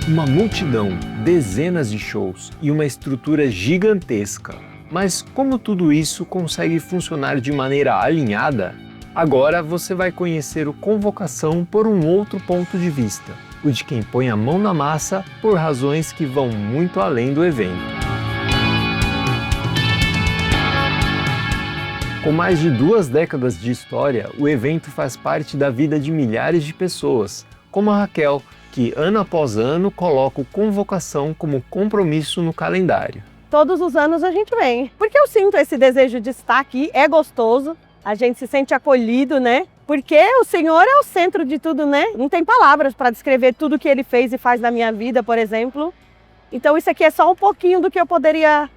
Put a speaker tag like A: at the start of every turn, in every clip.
A: Uma multidão, dezenas de shows e uma estrutura gigantesca. Mas como tudo isso consegue funcionar de maneira alinhada? Agora você vai conhecer o Convocação por um outro ponto de vista, o de quem põe a mão na massa por razões que vão muito além do evento. Com mais de 2 décadas de história, o evento faz parte da vida de milhares de pessoas, como a Raquel, que ano após ano coloca o Convocação como compromisso no calendário.
B: Todos os anos a gente vem, porque eu sinto esse desejo de estar aqui, é gostoso, a gente se sente acolhido, né? Porque o Senhor é o centro de tudo, né? Não tem palavras para descrever tudo que Ele fez e faz na minha vida, por exemplo. Então isso aqui é só um pouquinho do que eu poderia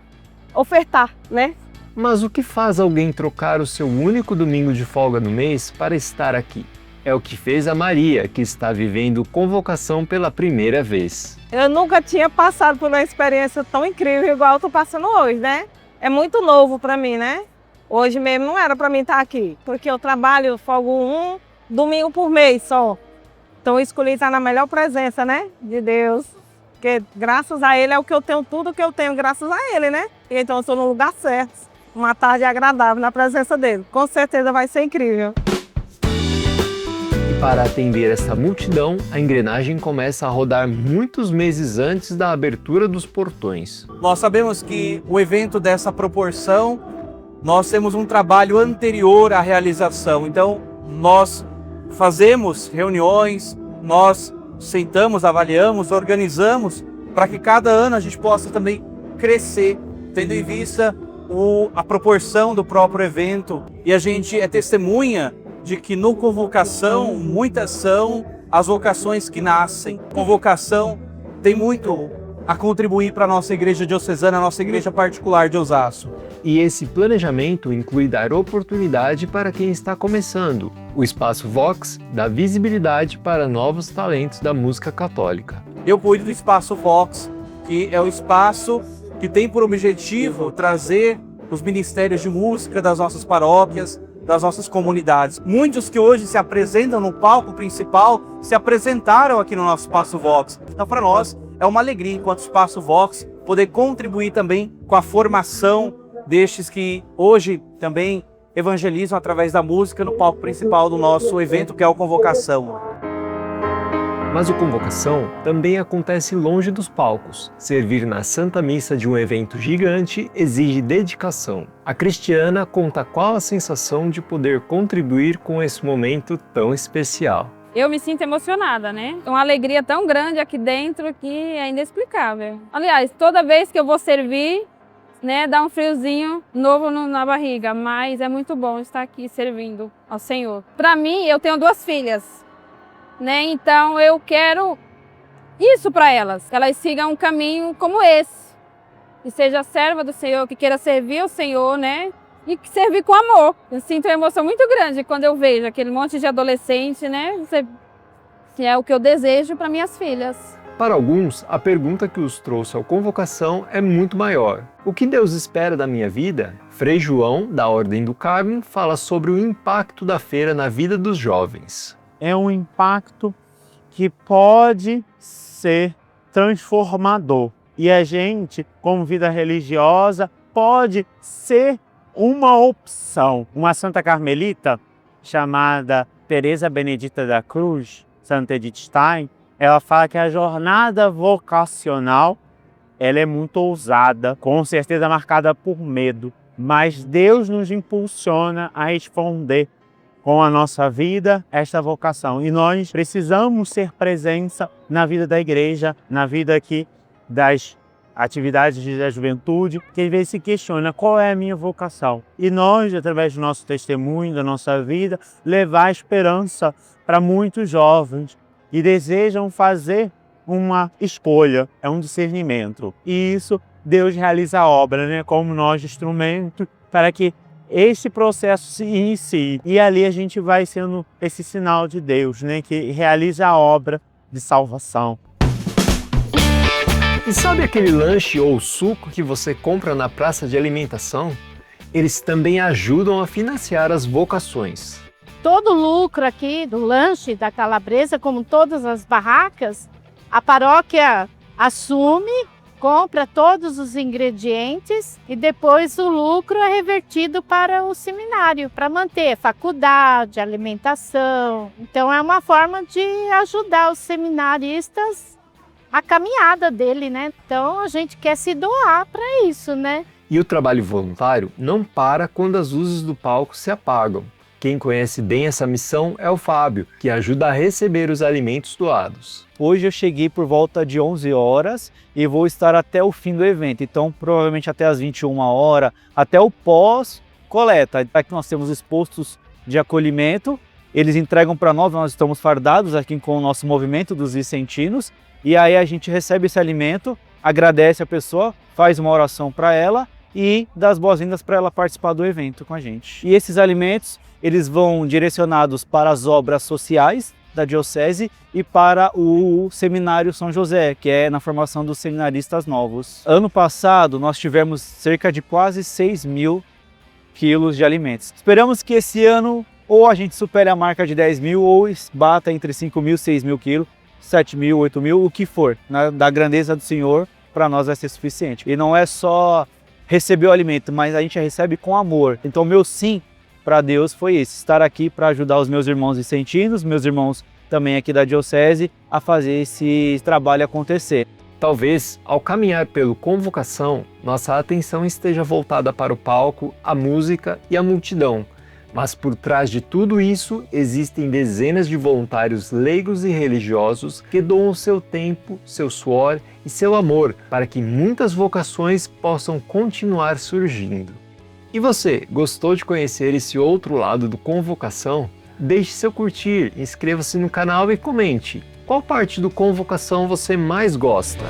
B: ofertar, né?
A: Mas o que faz alguém trocar o seu único domingo de folga no mês para estar aqui? É o que fez a Maria, que está vivendo Convocação pela primeira vez.
C: Eu nunca tinha passado por uma experiência tão incrível igual eu estou passando hoje, né? É muito novo para mim, né? Hoje mesmo não era para mim estar aqui, porque eu trabalho, folgo um domingo por mês só. Então eu escolhi estar na melhor presença, né? De Deus. Porque graças a Ele é o que eu tenho, tudo que eu tenho graças a Ele, né? Então eu estou no lugar certo. Uma tarde agradável na presença dele. Com certeza vai ser incrível.
A: Para atender essa multidão, a engrenagem começa a rodar muitos meses antes da abertura dos portões.
D: Nós sabemos que o evento dessa proporção, nós temos um trabalho anterior à realização. Então, nós fazemos reuniões, nós sentamos, avaliamos, organizamos, para que cada ano a gente possa também crescer, tendo em vista a proporção do próprio evento. E a gente é testemunha de que no Convocação, muitas são as vocações que nascem. Convocação tem muito a contribuir para a nossa igreja diocesana, a nossa igreja particular de Osasco.
A: E esse planejamento inclui dar oportunidade para quem está começando. O Espaço Vox dá visibilidade para novos talentos da música católica.
D: Eu cuido do Espaço Vox, que é o espaço que tem por objetivo trazer os ministérios de música das nossas paróquias, das nossas comunidades. Muitos que hoje se apresentam no palco principal se apresentaram aqui no nosso Espaço Vox. Então, para nós, é uma alegria, enquanto Espaço Vox, poder contribuir também com a formação destes que hoje também evangelizam através da música no palco principal do nosso evento, que é o Convocação.
A: Mas o Convocação também acontece longe dos palcos. Servir na Santa Missa de um evento gigante exige dedicação. A Cristiana conta qual a sensação de poder contribuir com esse momento tão especial.
E: Eu me sinto emocionada, né? Uma alegria tão grande aqui dentro que é inexplicável. Aliás, toda vez que eu vou servir, né, dá um friozinho novo na barriga, mas é muito bom estar aqui servindo ao Senhor. Para mim, eu tenho 2 filhas. Né? Então eu quero isso para elas, que elas sigam um caminho como esse, que seja serva do Senhor, que queira servir o Senhor, né? E que servir com amor. Eu sinto uma emoção muito grande quando eu vejo aquele monte de adolescente, né? Que é o que eu desejo para minhas filhas.
A: Para alguns, a pergunta que os trouxe ao Convocação é muito maior. O que Deus espera da minha vida? Frei João, da Ordem do Carmo, fala sobre o impacto da feira na vida dos jovens.
F: É um impacto que pode ser transformador. E a gente, como vida religiosa, pode ser uma opção. Uma santa carmelita chamada Teresa Benedita da Cruz, Santa Edith Stein, ela fala que a jornada vocacional ela é muito ousada, com certeza marcada por medo, mas Deus nos impulsiona a responder com a nossa vida, esta vocação. E nós precisamos ser presença na vida da igreja, na vida aqui das atividades da juventude, que às vezes se questiona qual é a minha vocação. E nós, através do nosso testemunho, da nossa vida, levar esperança para muitos jovens que desejam fazer uma escolha, é um discernimento. E isso Deus realiza a obra, né? Como nós, instrumento, para que esse processo se inicie. E ali a gente vai sendo esse sinal de Deus, né? Que realiza a obra de salvação.
A: E sabe aquele lanche ou suco que você compra na praça de alimentação? Eles também ajudam a financiar as vocações.
G: Todo o lucro aqui do lanche da Calabresa, como todas as barracas, A paróquia assume, compra todos os ingredientes e depois o lucro é revertido para o seminário, para manter faculdade, alimentação. Então é uma forma de ajudar os seminaristas a caminhada dele, né? Então a gente quer se doar para isso, né?
A: E o trabalho voluntário não para quando as luzes do palco se apagam. Quem conhece bem essa missão é o Fábio, que ajuda a receber os alimentos doados.
H: Hoje eu cheguei por volta de 11 horas e vou estar até o fim do evento, então provavelmente até as 21 horas, até o pós-coleta. Aqui nós temos os postos de acolhimento, eles entregam para nós estamos fardados aqui com o nosso movimento dos vicentinos, e aí a gente recebe esse alimento, agradece a pessoa, faz uma oração para ela e dá as boas-vindas para ela participar do evento com a gente. E esses alimentos, eles vão direcionados para as obras sociais da Diocese e para o Seminário São José, que é na formação dos seminaristas novos. Ano passado, nós tivemos cerca de quase 6.000 quilos de alimentos. Esperamos que esse ano ou a gente supere a marca de 10.000 ou bata entre 5.000 e 6.000 quilos, 7.000, 8.000, o que for. Da grandeza do Senhor, para nós vai ser suficiente. E não é só receber o alimento, mas a gente recebe com amor. Então, meu sim para Deus foi esse, estar aqui para ajudar os meus irmãos vicentinos, meus irmãos também aqui da Diocese, a fazer esse trabalho acontecer.
A: Talvez, ao caminhar pelo Convocação, nossa atenção esteja voltada para o palco, a música e a multidão. Mas por trás de tudo isso, existem dezenas de voluntários leigos e religiosos que doam seu tempo, seu suor e seu amor para que muitas vocações possam continuar surgindo. E você, gostou de conhecer esse outro lado do Convocação? Deixe seu curtir, inscreva-se no canal e comente. Qual parte do Convocação você mais gosta?